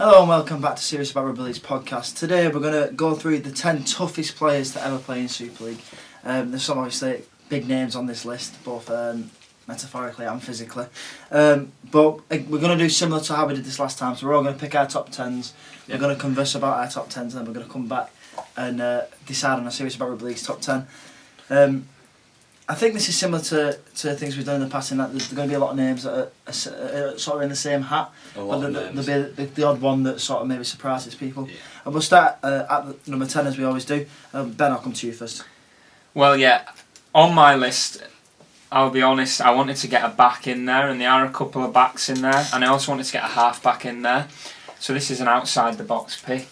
Hello and welcome back to Serious About Rugby League's podcast. Today we're going to go through the 10 toughest players to ever play in Super League. There's some obviously big names on this list, both metaphorically and physically. But we're going to do similar to how we did this last time. So we're all going to pick our top 10s, we're going to converse about our top 10s, and then we're going to come back and decide on a Serious About Rugby League's top 10. I think this is similar to things we've done in the past in that there's going to be a lot of names that are sort of in the same hat. But there'll be the odd one that sort of maybe surprises people. Yeah. And we'll start at number 10 as we always do. Ben, I'll come to you first. Well, yeah, on my list, I'll be honest, I wanted to get a back in there, and there are a couple of backs in there, and I also wanted to get a half back in there. So this is an outside the box pick.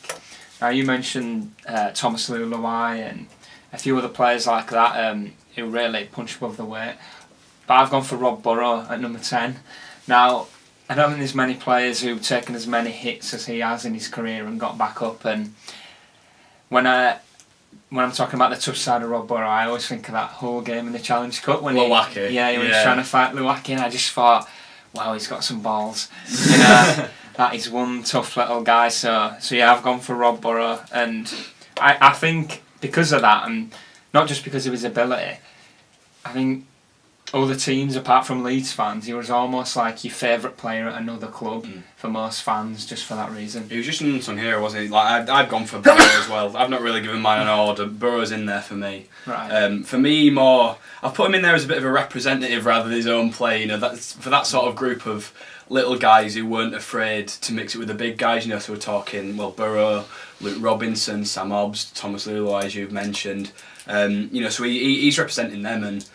Now you mentioned Thomas Luluai and a few other players like that who really punch above the weight. But I've gone for Rob Burrow at number 10. Now, I don't think there's many players who've taken as many hits as he has in his career and got back up. And when I'm talking about the tough side of Rob Burrow, I always think of that whole game in the Challenge Cup when when he's trying to fight Luwaki, and I just thought, wow, he's got some balls. You know, that is one tough little guy. So yeah, I've gone for Rob Burrow, and I think because of that, and not just because of his ability, I think other teams, apart from Leeds fans, he was almost like your favourite player at another club for most fans, just for that reason. He was just an unsung hero, wasn't he? Like I've gone for Burrow as well. I've not really given mine an order. Burrow's in there for me. Right. For me, I've put him in there as a bit of a representative rather than his own play. You know, that's for that sort of group of little guys who weren't afraid to mix it with the big guys. You know, so we're talking Burrow, Luke Robinson, Sam Hobbs, Thomas Luluai, as you've mentioned. You know, so he's representing them, and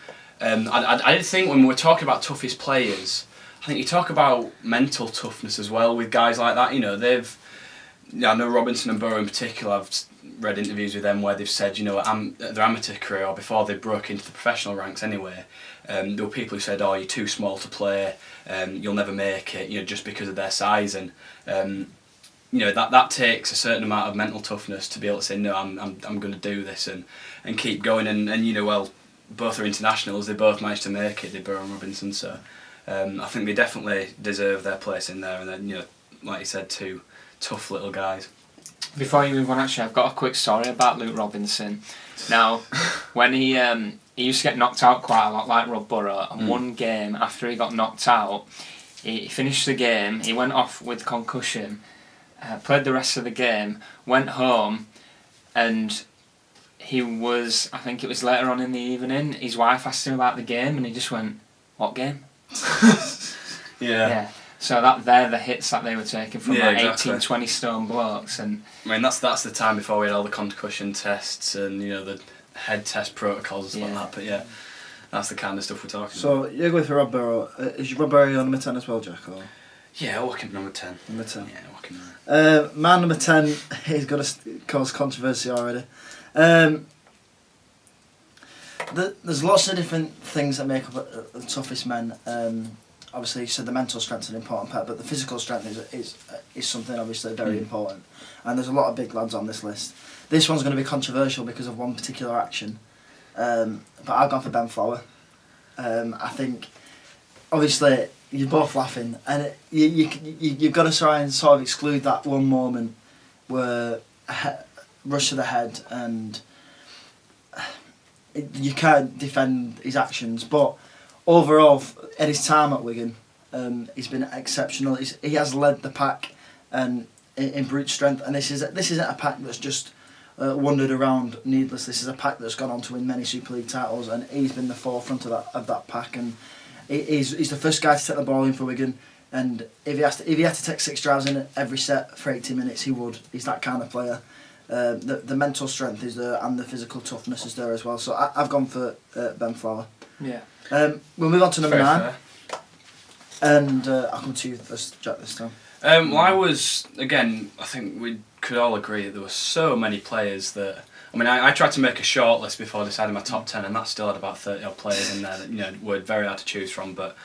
I did think when we were talking about toughest players, I think you talk about mental toughness as well with guys like that. You know, I know Robinson and Burrow in particular, I've read interviews with them where they've said, you know, their amateur career or before they broke into the professional ranks anyway, there were people who said, oh, you're too small to play, you'll never make it, you know, just because of their size, and you know, that takes a certain amount of mental toughness to be able to say, no, I'm going to do this and keep going, and you know, well, both are internationals, they both managed to make it, Burrow and Robinson, so I think they definitely deserve their place in there, and then, you know, like you said, two tough little guys. Before you move on, actually, I've got a quick story about Luke Robinson. Now, when he used to get knocked out quite a lot, like Rob Burrow, and one game after he got knocked out, he finished the game, he went off with concussion, played the rest of the game, went home, and he was, I think it was later on in the evening, his wife asked him about the game, and he just went, what game? Yeah. So they're the hits that they were taking from exactly. 18, 20 stone blokes. And I mean, that's the time before we had all the concussion tests and, you know, the head test protocols and stuff like that. But yeah, that's the kind of stuff we're talking about. So you're going for Rob Burrow. Is Rob Burrow your number 10 as well, Jack? Or? Yeah, I'll walk him number 10. Number 10? Yeah, I'll walk him there. My number 10, he's going to cause controversy already. There's lots of different things that make up the toughest men. Obviously, you said the mental strength is an important part, but the physical strength is something obviously very important. And there's a lot of big lads on this list. This one's going to be controversial because of one particular action, but I've gone for Ben Flower. I think, obviously, you're both laughing, and you've got to try and sort of exclude that one moment where rush to the head and you can't defend his actions, but overall, at his time at Wigan, he's been exceptional. He has led the pack and in brute strength, and this isn't a pack that's just wandered around needless. This is a pack that's gone on to win many Super League titles, and he's been the forefront of that pack. And he's the first guy to take the ball in for Wigan. And if he had to take 6 drives in every set for 80 minutes, he would. He's that kind of player. The mental strength is there, and the physical toughness is there as well. So I've gone for Ben Flower. Yeah. We'll move on to number 9. Fair. And I'll come to you first, Jack, this time. Well, I think we could all agree that there were so many players that... I mean, I tried to make a short list before deciding my top 10, and that still had about 30 odd players in there that, you know, were very hard to choose from. But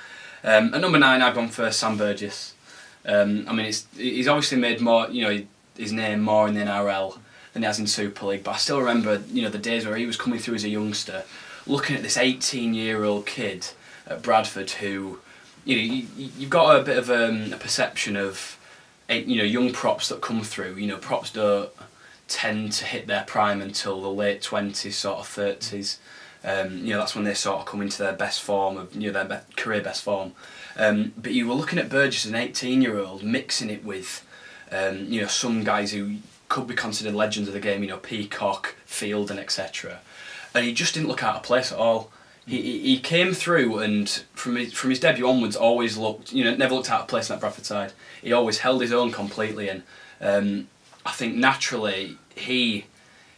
at number 9, I've gone for Sam Burgess. I mean, he's obviously made more, you know, his name more in the NRL than he has in Super League, but I still remember, you know, the days where he was coming through as a youngster, looking at this 18-year-old kid at Bradford who, you know, you've got a bit of a perception of young props that come through. Props don't tend to hit their prime until the late 20s, sort of 30s. That's when they sort of come into their best form of their career best form. But you were looking at Burgess as an 18-year-old, mixing it with some guys who could be considered legends of the game. Peacock, Fielden, etc. And he just didn't look out of place at all. He came through, and from his debut onwards, always looked never looked out of place in that Bradford side. He always held his own completely, and I think naturally he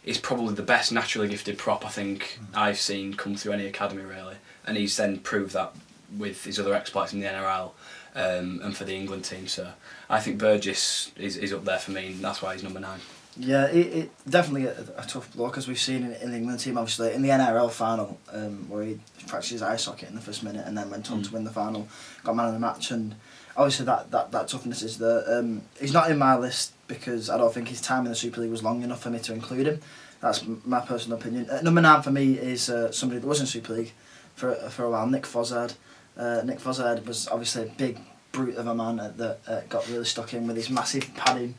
is probably the best naturally gifted prop I think I've seen come through any academy really, and he's then proved that with his other exploits in the NRL and for the England team. So I think Burgess is up there for me, and that's why he's number 9. Yeah, it definitely a tough block, as we've seen in the England team. Obviously, in the NRL final, where he fractured his eye socket in the first minute and then went on to win the final, got man of the match, and obviously that toughness is there. He's not in my list because I don't think his time in the Super League was long enough for me to include him. That's my personal opinion. Number 9 for me is somebody that was in Super League for a while, Nick Fozzard. Nick Fozzard was obviously a big brute of a man that got really stuck in with his massive padding,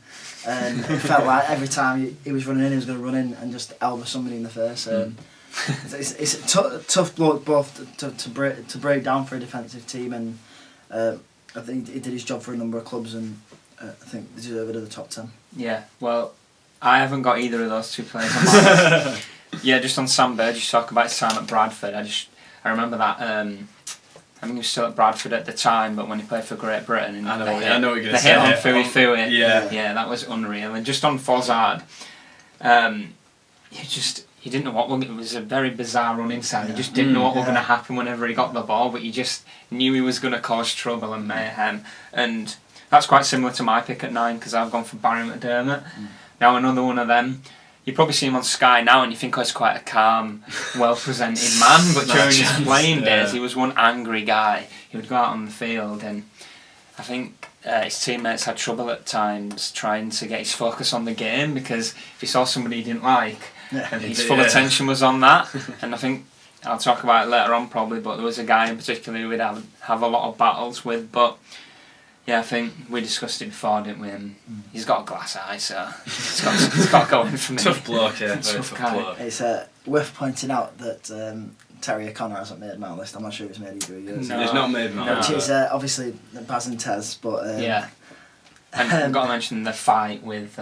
and it felt like every time he was running in, he was going to run in and just elbow somebody in the face. It's a tough bloke both to break down for a defensive team, and I think he did his job for a number of clubs, and I think they deserve it at the top 10. Yeah, well, I haven't got either of those two players on my list. Yeah, just on Sam Burgess, talk about his time at Bradford. I remember that. I mean, he was still at Bradford at the time, but when he played for Great Britain, and I know what you're going to they say. hit on Fui. Yeah, that was unreal. And just on Fozzard, he didn't know what it was a very bizarre run inside. He just didn't know what was going to happen whenever he got the ball, but he just knew he was going to cause trouble and mayhem. And that's quite similar to my pick at 9, because I've gone for Barry McDermott. Now another one of them. You probably see him on Sky now and you think, he's quite a calm, well-presented man, but during his playing days he was one angry guy. He would go out on the field, and I think his teammates had trouble at times trying to get his focus on the game, because if he saw somebody he didn't like, his full attention was on that. And I think I'll talk about it later on probably, but there was a guy in particular who we'd have a lot of battles with, but yeah, I think we discussed it before, didn't we? And he's got a glass eye, so he's got to go in for me. Tough bloke, yeah. Very tough bloke. It's worth pointing out that Terry O'Connor hasn't made my list. I'm not sure if he's made either of yours. No. He's not made my list. Which is obviously Baz and Tez, but... yeah. And I've got to mention the fight with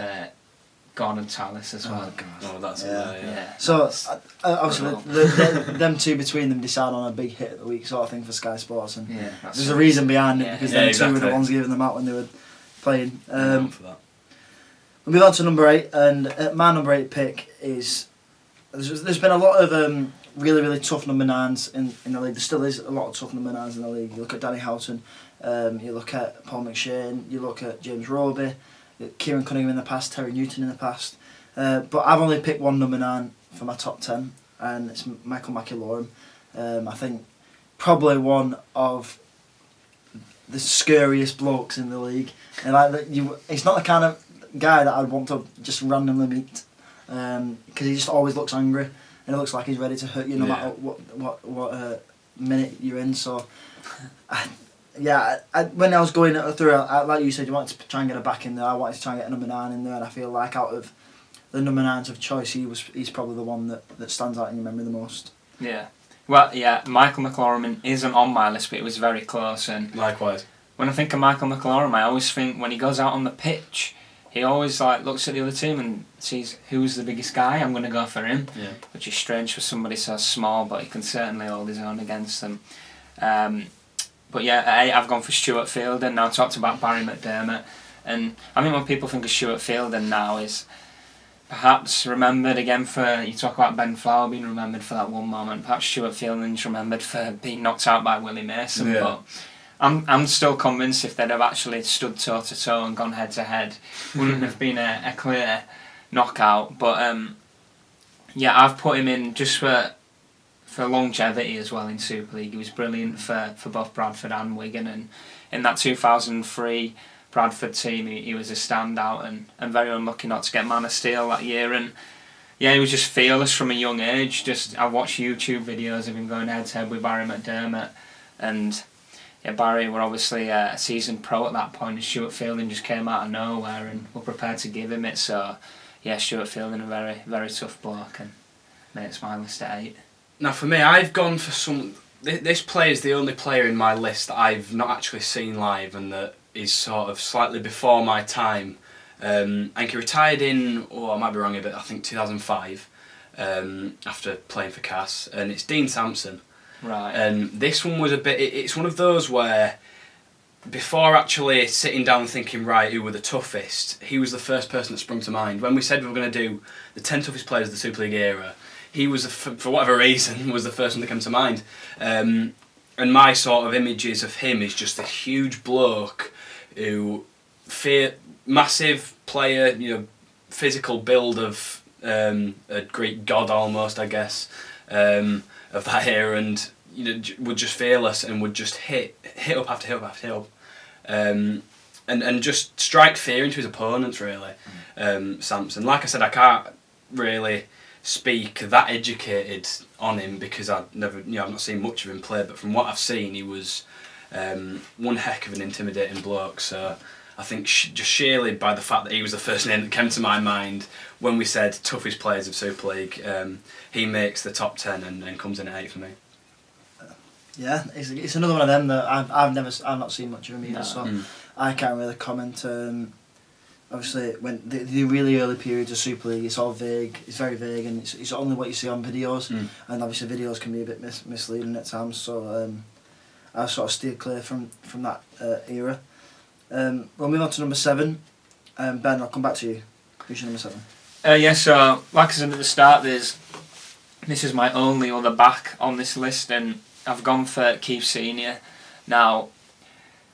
Gordon Tallis as well. Oh, God. Oh, that's yeah. So, obviously, them two between them decide on a big hit of the week sort of thing for Sky Sports, and there's a reason behind it, because them two were the ones giving them out when they were playing. We'll move on to number 8, and my number 8 pick is... There's been a lot of really, really tough number 9s in the league. There still is a lot of tough number 9s in the league. You look at Danny Houghton, you look at Paul McShane, you look at James Roby, Kieran Cunningham in the past, Terry Newton in the past. But I've only picked one number 9 for my top 10, and it's Michael McIlorum. I think probably one of the scariest blokes in the league. And he's not the kind of guy that I'd want to just randomly meet, because he just always looks angry, and it looks like he's ready to hurt you no matter what minute you're in. So, when I was going through, like you said, you wanted to try and get a back in there. I wanted to try and get a number 9 in there, and I feel like out of the number 9s of choice, he's probably the one that stands out in your memory the most. Yeah. Well, yeah, Michael McIlorum isn't on my list, but it was very close. And likewise. When I think of Michael McIlorum, I always think when he goes out on the pitch, he always looks at the other team and sees who's the biggest guy. I'm going to go for him, which is strange for somebody so small, but he can certainly hold his own against them. But yeah, I've gone for Stuart Fielden. Now talked about Barry McDermott, and I think when people think of Stuart Fielden now is perhaps remembered again for, you talk about Ben Flower being remembered for that one moment. Perhaps Stuart Fielden's remembered for being knocked out by Willie Mason. But I'm still convinced if they'd have actually stood toe to toe and gone head to head, wouldn't have been a clear knockout. But I've put him in just for longevity as well in Super League. He was brilliant for both Bradford and Wigan, and in that 2003 Bradford team he was a standout, and very unlucky not to get Man of Steel that year. And yeah, he was just fearless from a young age. I watched YouTube videos of him going head to head with Barry McDermott, and Barry were obviously a seasoned pro at that point, and Stuart Fielding just came out of nowhere and were prepared to give him it. So, yeah, Stuart Fielding, a very, very tough bloke, and makes my list at 8. Now, for me, I've gone for some... This player is the only player in my list that I've not actually seen live and that is sort of slightly before my time. I think he retired in, I might be wrong a bit, I think 2005, after playing for Cass, and it's Dean Sampson. Right. And this one was a bit... It's one of those where, before actually sitting down and thinking, right, who were the toughest, he was the first person that sprung to mind. When we said we were going to do the 10 toughest players of the Super League era, he was, for whatever reason, was the first one that came to mind. And my sort of images of him is just a huge bloke who... massive player, physical build of a Greek god almost, I guess, of that era, and would just fearless and would just hit up after hit up after hit up, and just strike fear into his opponents. Really, Sampson. Like I said, I can't really speak that educated on him because I've not seen much of him play, but from what I've seen, he was one heck of an intimidating bloke. So I think just sheerly by the fact that he was the first name that came to my mind when we said toughest players of Super League, he makes the top 10 and comes in at 8 for me. Yeah, it's another one of them that I've not seen much of him either, so I can't really comment. Obviously, when the really early periods of Super League, it's all vague. It's very vague, and it's only what you see on videos, and obviously videos can be a bit misleading at times. So I sort of steered clear from that era. We'll move on to number 7. Ben, I'll come back to you. Who's your number 7? So like I said at the start, this is my only other back on this list, and I've gone for Keith Senior. Now,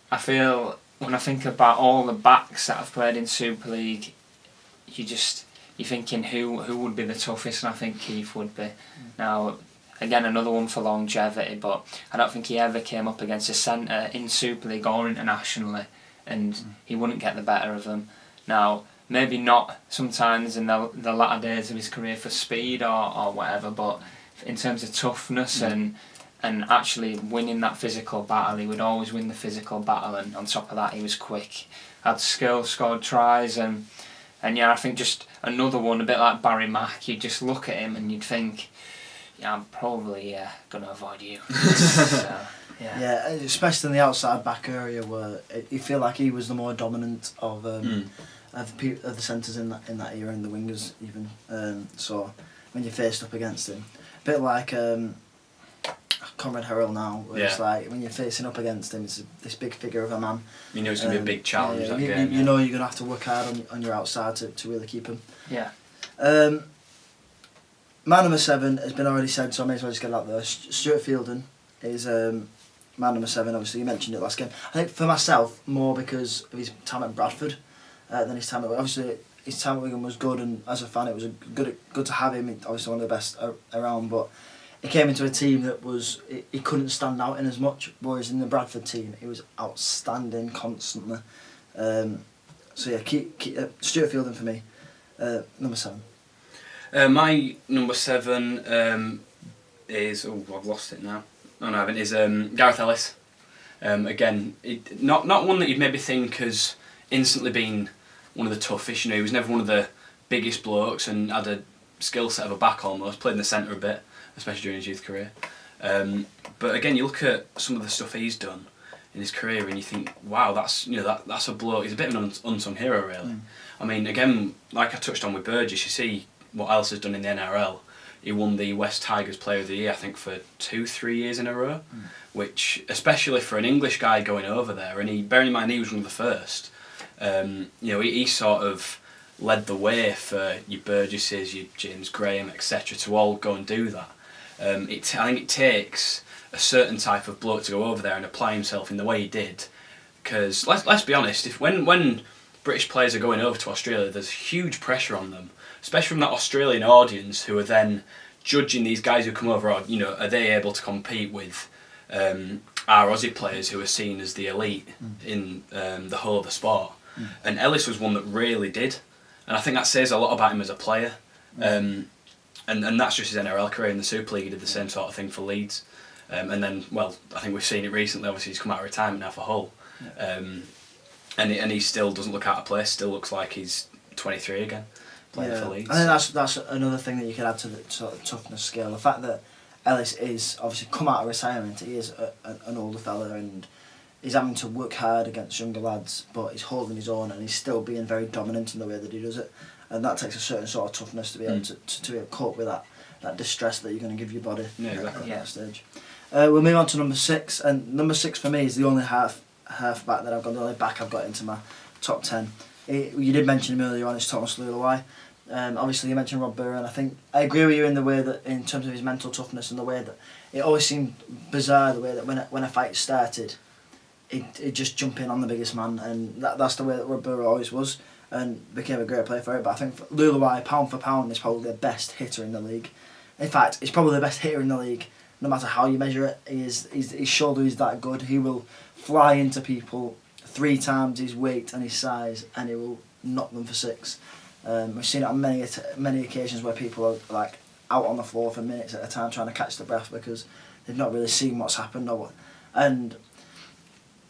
I feel when I think about all the backs that I've played in Super League, you're thinking who would be the toughest, and I think Keith would be. Now, again, another one for longevity, but I don't think he ever came up against a centre in Super League or internationally, and he wouldn't get the better of them. Now, maybe not sometimes in the latter days of his career for speed or whatever, but in terms of toughness and actually winning that physical battle, he would always win the physical battle, and on top of that he was quick, had skill, scored tries, and yeah, I think just another one, a bit like Barry Mack, you'd just look at him and you'd think, yeah, I'm probably going to avoid you. So, yeah, especially in the outside back area where you feel like he was the more dominant of the centres in that era, and the wingers even. So when you're faced up against him, a bit like Conrad Harrell now, where it's like when you're facing up against him, it's this big figure of a man. You know it's going to be a big challenge that game. You know you're going to have to work hard on your outside to really keep him. Yeah. My number 7 has been already said, so I may as well just get it out there. Stuart Fielding is my number 7. Obviously, you mentioned it last game. I think for myself, more because of his time at Bradford than his time at... Obviously, his time at Wigan was good, and as a fan, it was good to have him. Obviously, one of the best around, but he came into a team that was... He couldn't stand out in as much, whereas in the Bradford team, he was outstanding constantly. So yeah, Stuart Fielding for me, number 7. My number 7 is... Oh, I've lost it now. No, I haven't. Is Gareth Ellis. Again, not one that you'd maybe think has instantly been one of the toughest. He was never one of the biggest blokes and had a skill set of a back almost. Played in the centre a bit, especially during his youth career. But again, you look at some of the stuff he's done in his career and you think, wow, that's a bloke. He's a bit of an unsung hero, really. I mean, again, like I touched on with Burgess, you see what Ellis has done in the NRL. He won the West Tigers Player of the Year, I think, for 2-3 years in a row, which, especially for an English guy going over there, and bearing in mind he was one of the first, he sort of led the way for your Burgesses, your James Graham, etc., to all go and do that. I think it takes a certain type of bloke to go over there and apply himself in the way he did, because let's be honest, when British players are going over to Australia, there's huge pressure on them, especially from that Australian audience who are then judging these guys who come over. Are they able to compete with our Aussie players who are seen as the elite in the whole of the sport? And Ellis was one that really did, and I think that says a lot about him as a player. And that's just his NRL career. In the Super League, he did the same sort of thing for Leeds. And then, well, I think we've seen it recently. Obviously, he's come out of retirement now for Hull, and he still doesn't look out of place. Still looks like he's 23 again, playing for Leeds. I think that's another thing that you could add to the sort of toughness scale. The fact that Ellis is obviously come out of retirement. He is an older fella, and he's having to work hard against younger lads, but he's holding his own, and he's still being very dominant in the way that he does it. And that takes a certain sort of toughness to be able to be able to cope with that distress that you're going to give your body at that stage. We'll move on to number 6, and number 6 for me is the only half back that I've got, the only back I've got into my top 10. You did mention him earlier on, it's Thomas Lulawai. Obviously you mentioned Rob Burrow, and I think I agree with you in the way that, in terms of his mental toughness, and the way that it always seemed bizarre the way that when a fight started, he'd just jump in on the biggest man, and that's the way that Rob Burrow always was, and became a great player for it. But I think Lulawai, pound for pound, is probably the best hitter in the league. In fact, he's probably the best hitter in the league, no matter how you measure it. His shoulder is that good. He will fly into people 3 times his weight and his size, and he will knock them for 6. We've seen it on many occasions where people are like out on the floor for minutes at a time trying to catch their breath because they've not really seen what's happened, and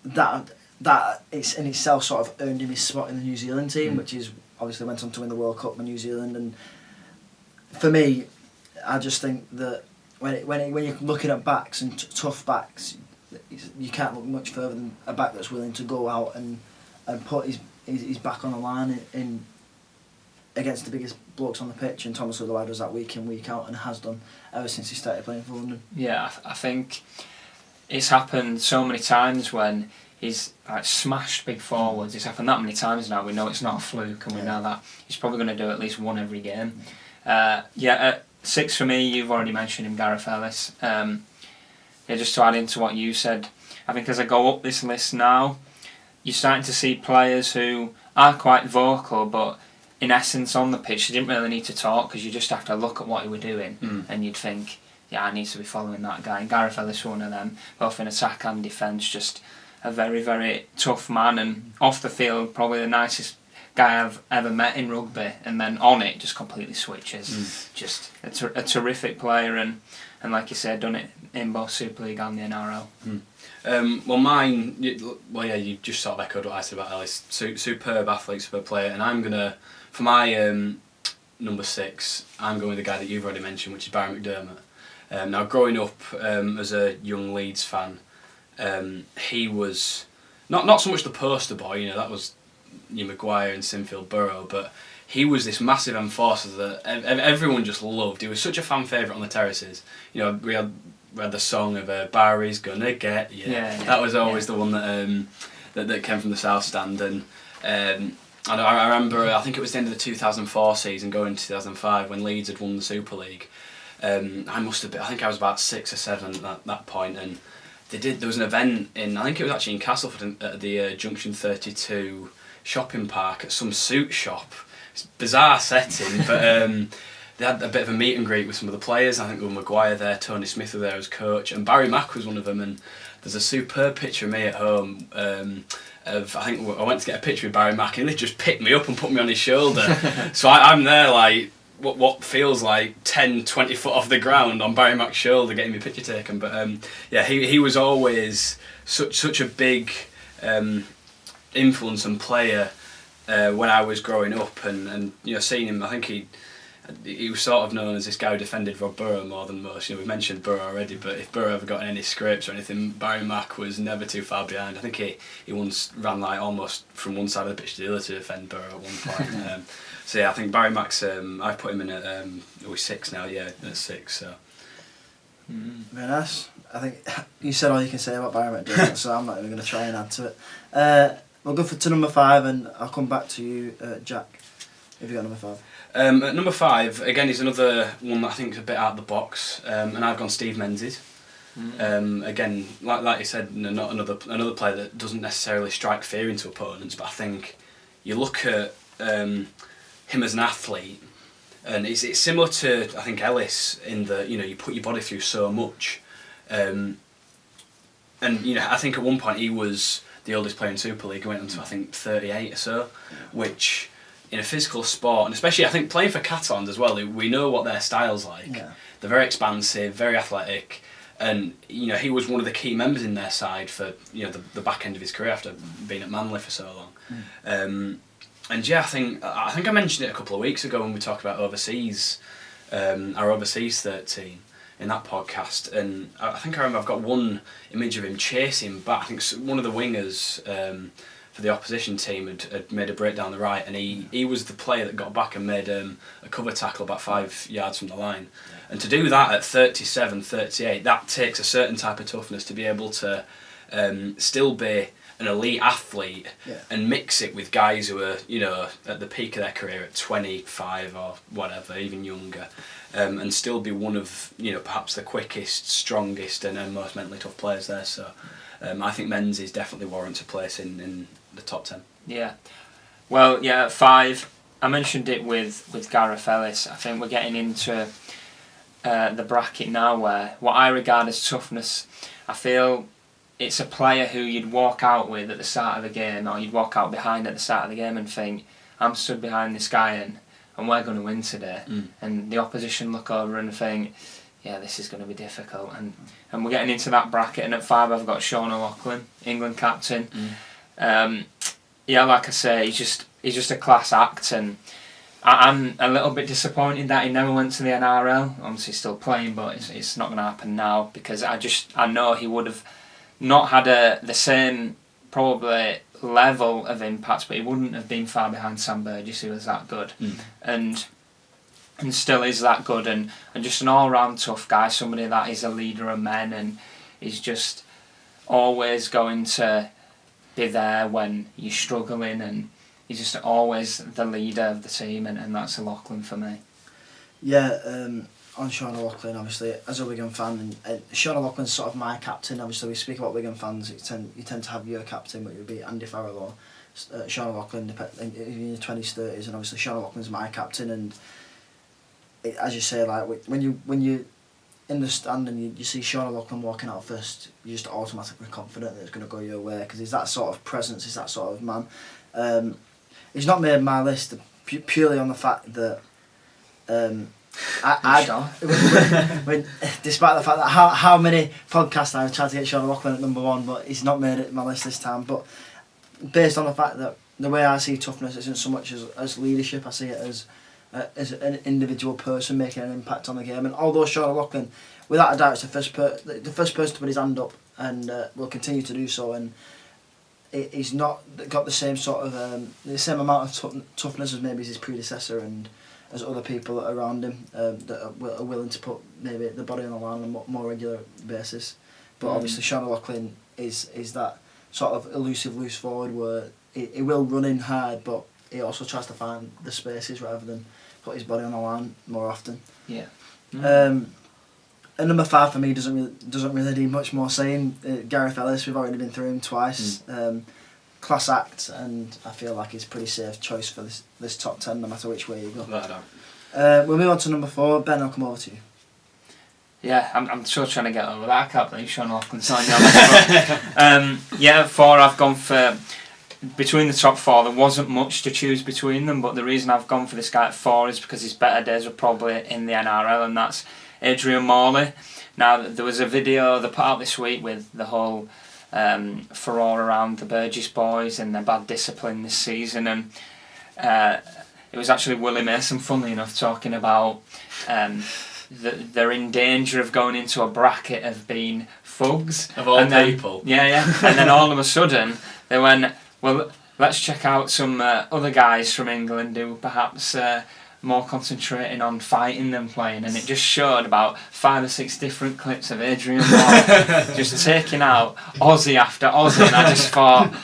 that it's in itself sort of earned him his spot in the New Zealand team, which is obviously went on to win the World Cup with New Zealand. And for me, I just think that when you're looking at backs and tough backs, you can't look much further than a back that's willing to go out and put his back on the line in against the biggest blokes on the pitch, and Thomas Lulawai does that week in, week out, and has done ever since he started playing for London. Yeah, I think it's happened so many times when he's like smashed big forwards. It's happened that many times now. We know it's not a fluke, and we know that he's probably going to do at least one every game. At 6 for me, you've already mentioned him, Gareth Ellis. Just to add into what you said, I think as I go up this list now, you're starting to see players who are quite vocal, but in essence on the pitch they didn't really need to talk, because you just have to look at what he were doing and you'd think, yeah, I need to be following that guy. And Gareth Ellis was one of them, both in attack and defence, just a very, very tough man, and off the field probably the nicest guy I've ever met in rugby, and then on it just completely switches. Just a terrific player, and like you said, done it in both Super League and the NRL. Well, mine, you just sort of echoed what I said about Ellis. Superb athlete, superb player, and I'm gonna, for my number 6, I'm going with the guy that you've already mentioned, which is Barry McDermott. Now, growing up as a young Leeds fan, he was not so much the poster boy, that was your Maguire and Sinfield Burrow, but he was this massive enforcer that everyone just loved. He was such a fan favourite on the terraces. We had the song of Barry's Gonna Get You. That was always the one that came from the South Stand. And I remember, I think it was the end of the 2004 season, going to 2005, when Leeds had won the Super League. I think I was about 6 or 7 at that point, and there was an event I think it was actually in Castleford at the Junction 32 shopping park at some suit shop. It's a bizarre setting, but they had a bit of a meet and greet with some of the players. I think there was Maguire there, Tony Smith was there as coach, and Barry Mack was one of them. And there's a superb picture of me at home of, I think I went to get a picture with Barry Mack, and he just picked me up and put me on his shoulder. So I'm there like what feels like 10, 20 foot off the ground on Barry Mack's shoulder getting me a picture taken. But he was always such a big influence and player when I was growing up, and seeing him, I think he was sort of known as this guy who defended Rob Burrow more than most. We've mentioned Burrow already, but if Burrow ever got in any scrapes or anything, Barry Mack was never too far behind. I think he once ran like almost from one side of the pitch to the other to defend Burrow at one point. So yeah, I think Barry Mack's, I've put him in at 6 now, at 6. So. Very nice. I think you said all you can say about Barry McDermott, so I'm not even going to try and add to it. We'll go to number 5, and I'll come back to you, Jack, if you got number 5. At number 5, again, is another one that I think is a bit out of the box, and I've gone Steve Menzies. Again, like you said, not another player that doesn't necessarily strike fear into opponents, but I think you look at him as an athlete, and it's similar to, I think, Ellis in that you put your body through so much, and I think at one point he was the oldest player in Super League. He went on to, I think, 38 or so, which in a physical sport, and especially I think playing for Catalans as well, we know what their style's like. They're very expansive, very athletic, And he was one of the key members in their side for the back end of his career after being at Manly for so long. And yeah, I think I mentioned it a couple of weeks ago when we talked about overseas, our overseas 13 in that podcast. And I think I remember I've got one image of him chasing back. I think one of the wingers for the opposition team had made a break down the right, and he was the player that got back and made a cover tackle about 5 yards from the line. And to do that at 37, 38, that takes a certain type of toughness to be able to still be an elite athlete and mix it with guys who are, at the peak of their career at 25 or whatever, even younger, and still be one of, perhaps the quickest, strongest and most mentally tough players there. So I think Menzies definitely warrants a place in the top 10. Yeah. Well, yeah, at 5, I mentioned it with Gareth Ellis. I think we're getting into the bracket now where what I regard as toughness, I feel it's a player who you'd walk out with at the start of the game, or you'd walk out behind at the start of the game and think, I'm stood behind this guy and we're going to win today. And the opposition look over and think, yeah, this is going to be difficult. And we're getting into that bracket, and at 5 I've got Sean O'Loughlin, England captain. Yeah, like I say, he's just a class act, and I'm a little bit disappointed that he never went to the NRL. Obviously still playing, but it's not going to happen now, because I know he would have not had the same probably level of impact, but he wouldn't have been far behind Sam Burgess, who was that good, and still is that good, and just an all-round tough guy, somebody that is a leader of men, and he's just always going to be there when you're struggling, and he's just always the leader of the team, and that's O'Loughlin for me. Yeah, on Sean O'Loughlin, obviously, as a Wigan fan, and Sean O'Loughlin's sort of my captain. Obviously, we speak about Wigan fans, you tend to have your captain, which would be Andy Farrell or Sean O'Loughlin in your 20s, 30s, and obviously Sean O'Loughlin's my captain, and as you say, like when you in the stand and you see Sean O'Loughlin walking out first, you're just automatically confident that it's going to go your way, because he's that sort of presence, he's that sort of man. He's not made my list purely on the fact that despite the fact that how many podcasts I've tried to get Sean O'Loughlin at number 1, but he's not made it in my list this time. But based on the fact that the way I see toughness isn't so much as leadership, I see it as an individual person making an impact on the game. And although Sean O'Loughlin, without a doubt, is the first person to put his hand up, and will continue to do so, and he's not got the same sort of the same amount of toughness as maybe his predecessor and as other people around him that are willing to put maybe the body on the line on a more regular basis. But obviously Sean O'Loughlin is that sort of elusive loose forward where he will run in hard, but he also tries to find the spaces rather than put his body on the line more often. Yeah. And number 5 for me doesn't really need much more saying. Gareth Ellis, we've already been through him twice. Class act, and I feel like it's a pretty safe choice for this top 10, no matter which way you go. We'll move on to number 4. Ben, I'll come over to you. Yeah, I'm still trying to get over that. I can't believe Sean O'Loughlin signed on. Yeah, 4 I've gone for. Between the top 4, there wasn't much to choose between them, but the reason I've gone for this guy at 4 is because his better days were probably in the NRL, and that's Adrian Morley. Now, there was a video they put out this week with the whole furore around the Burgess boys and their bad discipline this season, and it was actually Willie Mason, funnily enough, talking about they're in danger of going into a bracket of being thugs. Of all people. Yeah. And then all of a sudden, they went, well, let's check out some other guys from England who perhaps more concentrating on fighting than playing, and it just showed about 5 or 6 different clips of Adrian Morley just taking out Aussie after Aussie, and I just thought,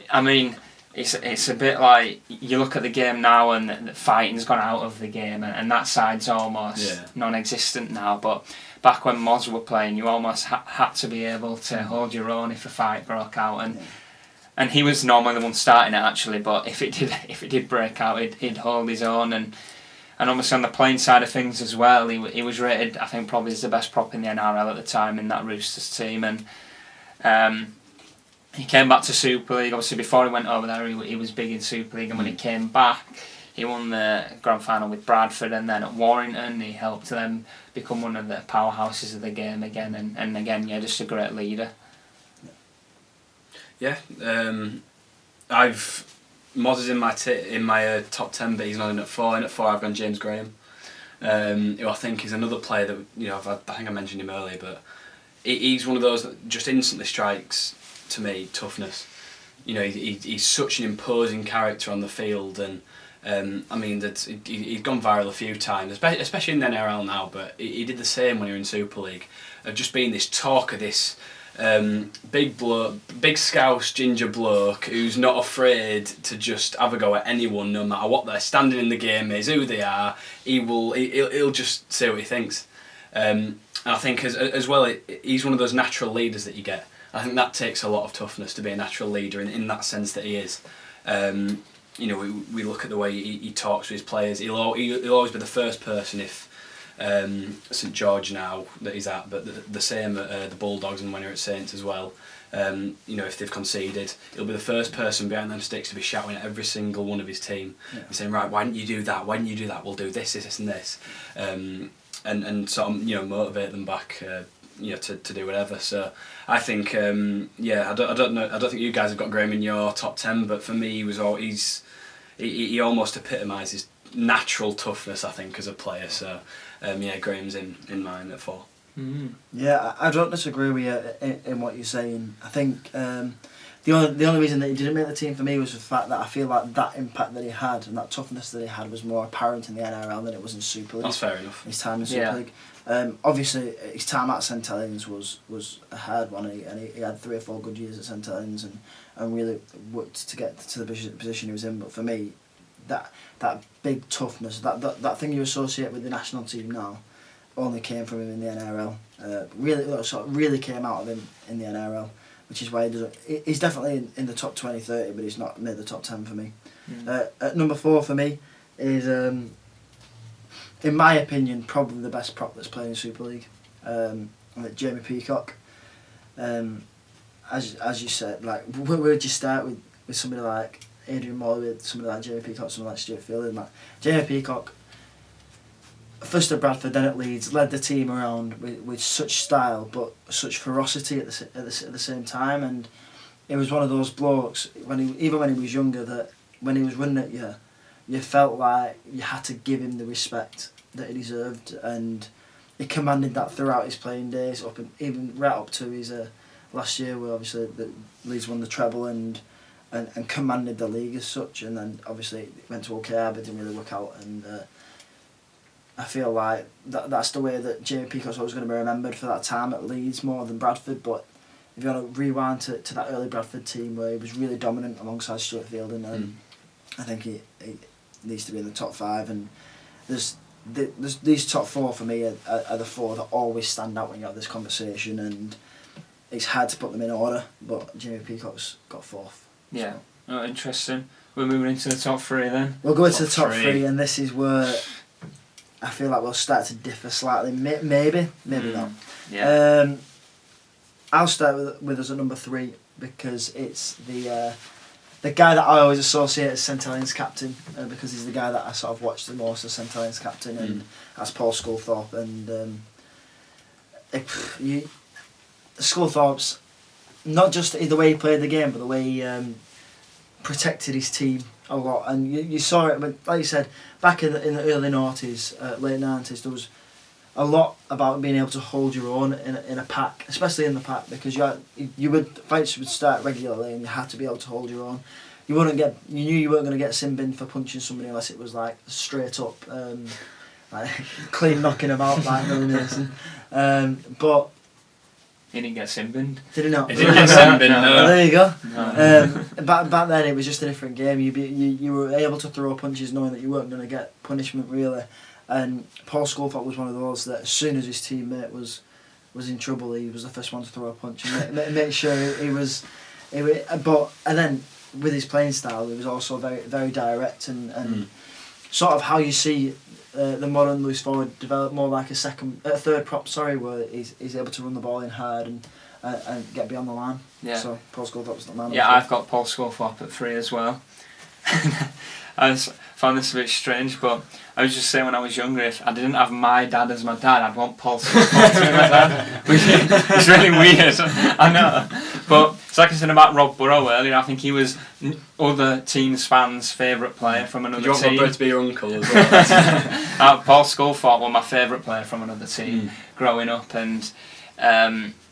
I mean, it's a bit like you look at the game now and the fighting's gone out of the game, and that side's almost non-existent now, but back when Moz were playing, you almost had to be able to hold your own if a fight broke out, and he was normally the one starting it actually, but if it did break out, he'd hold his own, and obviously on the playing side of things as well, he was rated, I think, probably as the best prop in the NRL at the time in that Roosters team, and he came back to Super League. Obviously before he went over there, he was big in Super League, and when he came back, He won the grand final with Bradford, and then at Warrington he helped them become one of the powerhouses of the game again, and again, yeah, just a great leader. Yeah, Moz is in my top 10, but he's not in at 4. In at 4 I've gone James Graham, who I think is another player that, you know, I think I mentioned him earlier, but he's one of those that just instantly strikes to me toughness. You know, he's such an imposing character on the field, and I mean that he's gone viral a few times, especially in the NRL now. But he did the same when he was in Super League, of just being this talker, this big scouse ginger bloke who's not afraid to just have a go at anyone, no matter what their standing in the game is, who they are. He'll just say what he thinks. And I think as well, he's one of those natural leaders that you get. I think that takes a lot of toughness to be a natural leader in that sense that he is. You know, we look at the way he talks with his players. He'll always be the first person if St George now that he's at, but the same at the Bulldogs and when you're at Saints as well. You know, if they've conceded, he'll be the first person behind them sticks to be shouting at every single one of his team, and saying, right, why didn't you do that? Why didn't you do that? We'll do this and this, and sort of, you know, motivate them back, you know, to do whatever. So I think, yeah, I don't know. I don't think you guys have got Graham in your top 10, but for me, he almost epitomises natural toughness, I think, as a player. So yeah, Graham's in mine at 4. Mm. Yeah, I don't disagree with you in what you're saying. I think the only reason that he didn't make the team for me was the fact that I feel like that impact that he had and that toughness that he had was more apparent in the NRL than it was in Super League. That's fair enough. His time in Super League. Obviously, his time at St Helens was a hard one, and he had 3 or 4 good years at St Helens and really worked to get to the position he was in. But for me, that big toughness, that thing you associate with the national team now, only came from him in the NRL. Really came out of him in the NRL, which is why he's definitely in the top 20, 30, but he's not made the top 10 for me. At number 4 for me is, in my opinion, probably the best prop that's playing in Super League, Jamie Peacock. As you said, like, where would you start with somebody like Adrian Morley, with somebody like Jamie Peacock, somebody like Stuart Fielding? Like, Jamie Peacock, first at Bradford, then at Leeds, led the team around with such style but such ferocity at the same time, and it was one of those blokes even when he was younger, that when he was running at you, you felt like you had to give him the respect that he deserved, and he commanded that throughout his playing days, even right up to his last year, where obviously the Leeds won the treble and commanded the league as such, and then obviously it went to OKR but didn't really work out, and I feel like that's the way that Jamie Peacock's always going to be remembered, for that time at Leeds more than Bradford. But if you want to rewind to that early Bradford team where he was really dominant alongside Stuart Fielding, I think he needs to be in the top 5, and there's these top 4 for me are the 4 that always stand out when you have this conversation, and it's hard to put them in order, but Jamie Peacock's got 4th. Yeah, so. Interesting. We're moving into the top 3 then. We'll go into the top 3, and this is where I feel like we'll start to differ slightly. Maybe not. Yeah. I'll start with us at number 3, because it's the guy that I always associate as St Helens captain, because he's the guy that I sort of watched the most as St Helens captain, and as Paul Sculthorpe. And Sculthorpe's not just the way he played the game, but the way he protected his team a lot, and you saw it, like you said, back in the early noughties, late 90s, there was a lot about being able to hold your own in a pack, especially in the pack, because fights would start regularly and you had to be able to hold your own. You knew you weren't going to get sin binned for punching somebody unless it was like straight up, like clean knocking them out like Billy Mason. But he didn't get sin binned. Did he not? He didn't get sin binned, no. Well, there you go. No. Back then it was just a different game. You were able to throw punches knowing that you weren't going to get punishment really. And Paul Sculthorpe was one of those that as soon as his teammate was in trouble, he was the first one to throw a punch and make sure he was. But then with his playing style, he was also very very direct and sort of how you see the modern loose forward develop more like a third prop. Where he's able to run the ball in hard and get beyond the line. Yeah. So Paul Sculthorpe's the man. Yeah, I've got Paul Sculthorpe at 3 as well. I found this a bit strange, but I was just saying when I was younger, if I didn't have my dad as my dad, I'd want Paul Sculthorpe to be my dad. Which is really weird, I know. But it's like I said about Rob Burrow earlier, I think he was other teams' fans' favourite player from another team. Do you want Rob Burrow to be your uncle as well? Paul Sculthorpe was my favourite player from another team growing up, and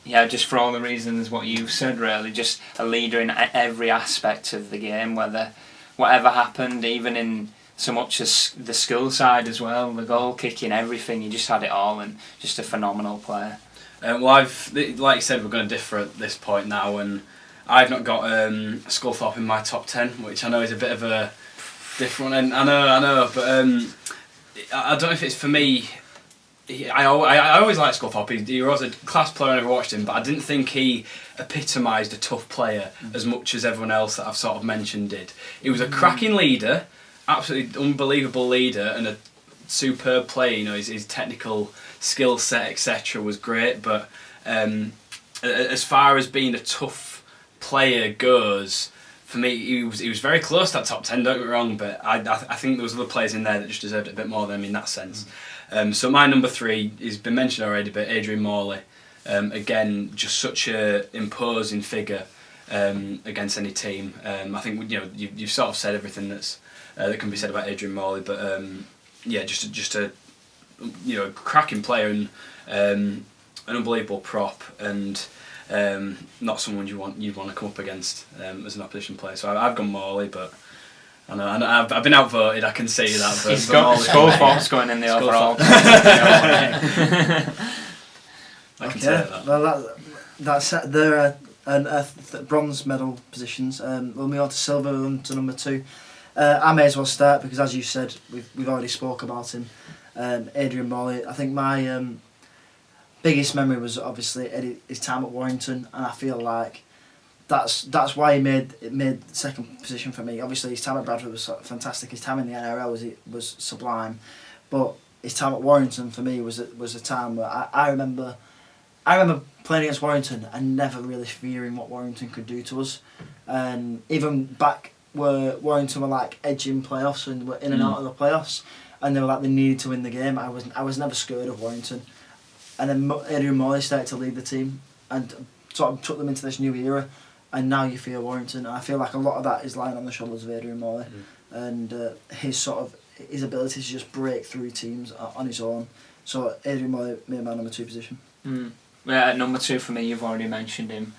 yeah, just for all the reasons what you said, really, just a leader in every aspect of the game, whatever happened, even in so much as the skill side as well, the goal kicking, everything, he just had it all, and just a phenomenal player. Well, like you said, we're going to differ at this point now, and I've not got Sculthorpe in my top 10, which I know is a bit of a different one. And I know, but I don't know if it's for me. I always liked Sculthorpe. He was a class player. I never watched him, but I didn't think he epitomised a tough player as much as everyone else that I've sort of mentioned did. He was a cracking leader, absolutely unbelievable leader, and a superb player. You know, his technical skill set, etc., was great. But as far as being a tough player goes, for me, he was very close to that top 10. Don't get me wrong, but I think there was other players in there that just deserved it a bit more than him in that sense. So my number 3 has been mentioned already, but Adrian Morley. Again, just such a imposing figure against any team. I think you've sort of said everything that can be said about Adrian Morley, but yeah, just a cracking player and an unbelievable prop, and not someone you'd want to come up against as an opposition player. So I've gone Morley, but. I know, I've been outvoted, I can see that. But he's got Sculthorpe's going in the overall. I can take that. Well, there are bronze medal positions. We'll move on to silver to number 2. I may as well start because, as you said, we've already spoke about him. Adrian Morley. I think my biggest memory was obviously his time at Warrington, and I feel like that's why he made second position for me. Obviously, his time at Bradford was fantastic. His time in the NRL was sublime, but his time at Warrington for me was a time where I remember playing against Warrington and never really fearing what Warrington could do to us, and even back where Warrington were like edging playoffs and were in and out of the playoffs, and they were like they needed to win the game. I was never scared of Warrington, and then Adrian Morley started to lead the team and sort of took them into this new era. And now you feel Warrington. And I feel like a lot of that is lying on the shoulders of Adrian Morley, and his ability to just break through teams on his own. So Adrian Morley made my number 2 position. Yeah, at number 2 for me, you've already mentioned him,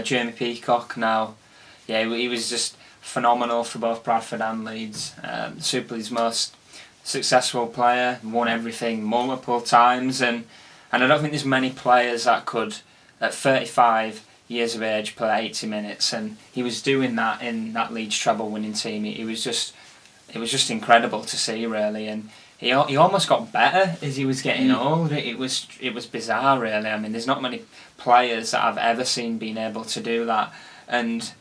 Jamie Peacock. Now, yeah, he was just phenomenal for both Bradford and Leeds. Super League's most successful player, won everything multiple times, and I don't think there's many players that could, at 35 years of age, play 80 minutes, and he was doing that in that Leeds treble winning team. It was just incredible to see, really, and he almost got better as he was getting old. It was bizarre, really. I mean, there's not many players that I've ever seen being able to do that. And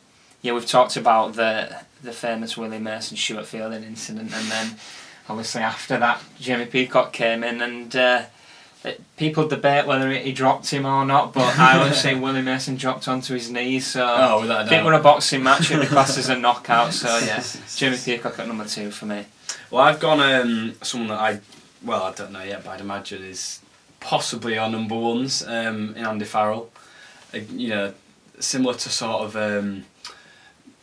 yeah, we've talked about the famous Willie Merson Stuart Fielding incident, and then obviously after that Jamie Peacock came in, and people debate whether he dropped him or not, but I would say Willie Merson dropped onto his knees, so I think we're a boxing match, it'd be classed as a knockout, so yeah, Jamie Peacock at number 2 for me. Well, I've gone someone that I don't know yet, but I'd imagine is possibly our number 1s in Andy Farrell. Similar to sort of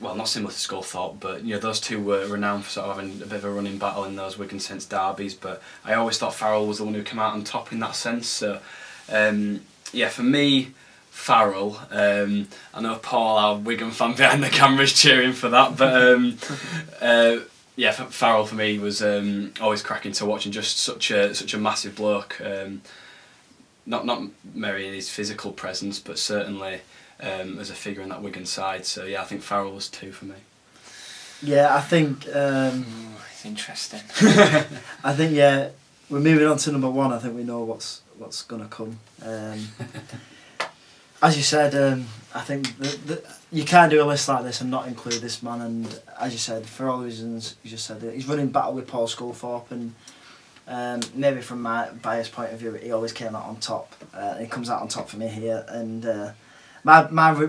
not similar to Sculthorpe, but those two were renowned for sort of having a bit of a running battle in those Wigan Saints derbies. But I always thought Farrell was the one who came out on top in that sense. So for me, Farrell. I know Paul, our Wigan fan behind the camera, is cheering for that, but Farrell for me was always cracking to watch, and just such a massive bloke. Not merely in his physical presence, but certainly as a figure in that Wigan side. So yeah, I think Farrell was 2 for me. Yeah, I think it's interesting. I think we're moving on to number 1. I think we know what's gonna come. As you said, I think you can't do a list like this and not include this man. And as you said, for all the reasons you just said, he's running battle with Paul Sculthorpe, and maybe from my biased point of view, he always came out on top. He comes out on top for me here, and my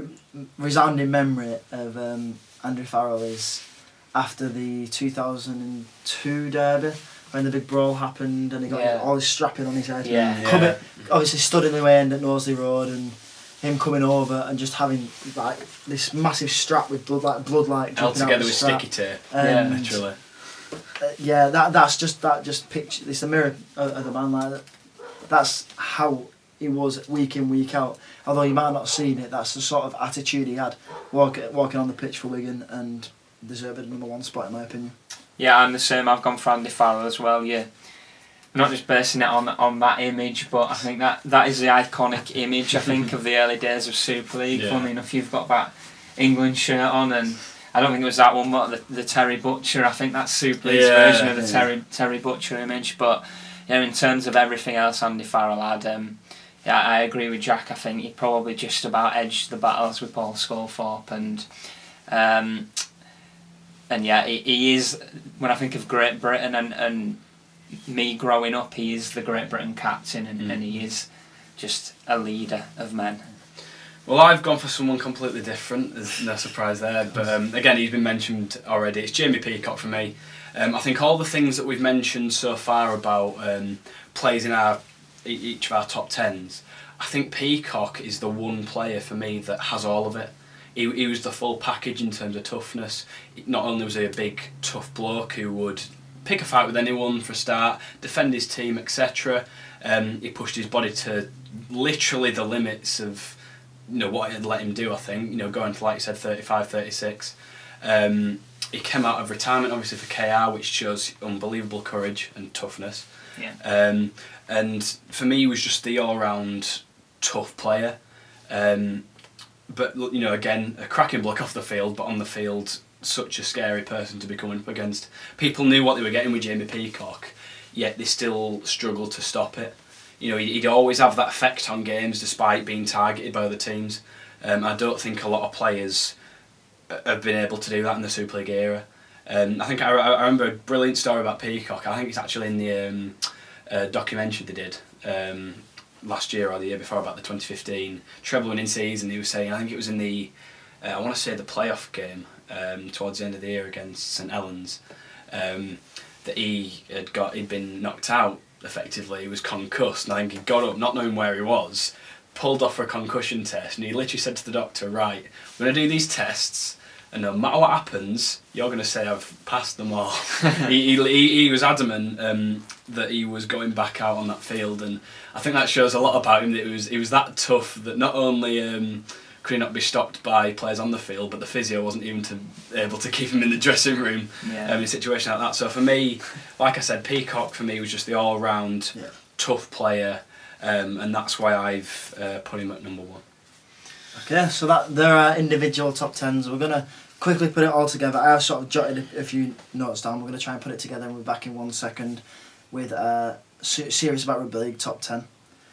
resounding memory of Andrew Farrell is after the 2002 derby when the big brawl happened and he got all his strapping on his head. Obviously stood in the end at Knowsley Road and him coming over and just having like this massive strap with blood held together with sticky tape. Literally. That just picture. It's a mirror of the man like that. That's how he was week in, week out. Although you might have not seen it, that's the sort of attitude he had walking on the pitch for Wigan and deserved a number 1 spot in my opinion. Yeah, I'm the same. I've gone for Andy Farrell as well. Yeah, I'm not just basing it on that image, but I think that is the iconic image. I think of the early days of Super League. Yeah. Funny enough, you've got that England shirt on, and I don't think it was that one, but the Terry Butcher. I think that's Super League's version of the Terry Butcher image. But yeah, in terms of everything else, Andy Farrell had. I agree with Jack. I think he probably just about edged the battles with Paul Sculthorpe, and yeah, he is. When I think of Great Britain and me growing up, he is the Great Britain captain, and he is just a leader of men. Well, I've gone for someone completely different. There's no surprise there, but again, he's been mentioned already. It's Jamie Peacock for me. I think all the things that we've mentioned so far about plays in each of our top 10s, I think Peacock is the one player for me that has all of it. He was the full package in terms of toughness. Not only was he a big, tough bloke who would pick a fight with anyone for a start, defend his team, etc. He pushed his body to literally the limits of what it had let him do, I think. Going to, like you said, 35, 36. He came out of retirement, obviously, for KR, which shows unbelievable courage and toughness. Yeah. And for me, he was just the all-round tough player. But again, a cracking bloke off the field, but on the field, such a scary person to be coming up against. People knew what they were getting with Jamie Peacock, yet they still struggled to stop it. He'd always have that effect on games despite being targeted by other teams. I don't think a lot of players have been able to do that in the Super League era. I think I remember a brilliant story about Peacock. I think it's actually in the documentary they did last year or the year before about the 2015 treble winning season. He was saying, I think it was in the I want to say the playoff game towards the end of the year against St Helens, that he'd been knocked out effectively. He was concussed, and I think he got up not knowing where he was, pulled off for a concussion test, and he literally said to the doctor, right, I'm going to do these tests, and no matter what happens, you're going to say I've passed them all. he was adamant that he was going back out on that field, and I think that shows a lot about him, that he was that tough that not only could he not be stopped by players on the field, but the physio wasn't even able to keep him in the dressing room in a situation like that. So for me, like I said, Peacock for me was just the all-round tough player, and that's why I've put him at number 1. Okay, so there are individual top 10s. We're going to quickly put it all together. I have sort of jotted a few notes down. We're going to try and put it together, and we're back in 1 second with Serious About Rugby League top 10.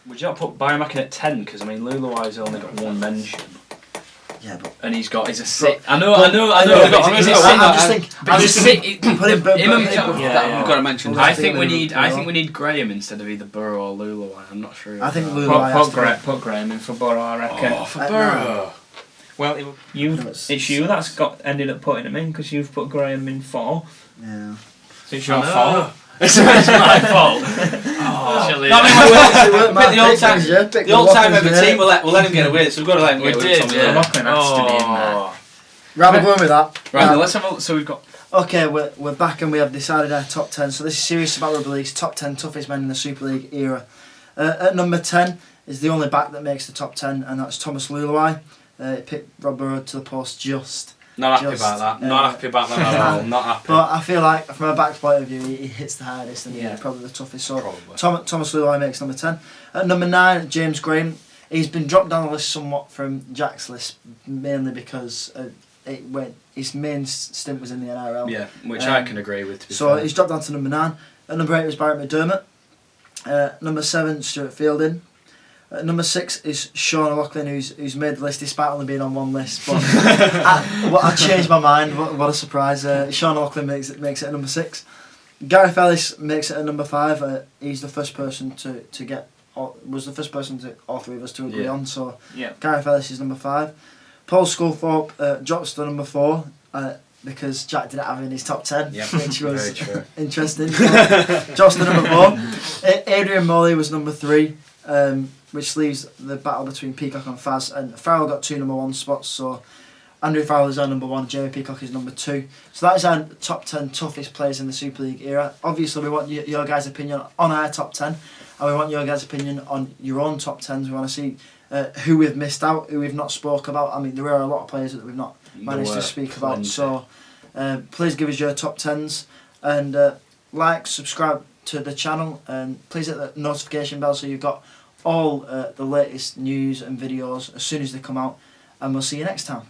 Would you not put Biomakin at 10? Because Luluai's only got 1 mention. Yeah, but and he's got. He's a 6. I know. I'm just thinking. Put him. We've got to mention. I think we need Graham instead of either Burrow or Luluai. I'm not sure. I think Luluai. Put Graham in for Burrow, I reckon. Oh, for Burrow. Well, it's you that's ended up putting him in because you've put Graham in 4. Yeah. So it's your fault. It's my fault. The all-time ever team will let him get away, so we've got to let him get away. Lachlan has to be in there. Right, we're going with that. Right, let's have a look. So we've got. Okay, we're back and we have decided our top 10. So this is Serious About Rugby League's top 10 toughest men in the Super League era. At number 10 is the only back that makes the top 10, and that's Thomas Luluai. Picked Rob Burrow to the post just. Not happy about that. Not happy about that at all. Not happy. But I feel like, from a back's point of view, he hits the hardest and he's probably the toughest. So Thomas Luluai makes number 10. At number 9, James Graham. He's been dropped down the list somewhat from Jack's list, mainly because his main stint was in the NRL. Yeah, which I can agree with. So he's dropped down to number 9. At number 8 was Barrett McDermott. Number 7, Stuart Fielding. Number 6 is Sean O'Loughlin, who's made the list despite only being on 1 list. But I changed my mind. What a surprise! Sean O'Loughlin makes it at number 6. Gareth Ellis makes it at number 5. He's the first person to get. Was the first person to all 3 of us to agree on. So Gareth Ellis is number 5. Paul Sculthorpe drops to number 4. because Jack didn't have him in his top 10, Yep, which was very true. interesting. Josh the number 4. Adrian Morley was number 3, which leaves the battle between Peacock and Faz. And Farrell got 2 number 1 spots, so Andrew Farrell is our number 1, Jamie Peacock is number 2. So that is our top 10 toughest players in the Super League era. Obviously, we want your guys' opinion on our top 10, and we want your guys' opinion on your own top 10s. We want to see who we've missed out, who we've not spoke about. I mean, there are a lot of players that we've not managed to speak about. So please give us your top 10s, and like, subscribe to the channel, and please hit the notification bell so you've got all the latest news and videos as soon as they come out, and we'll see you next time.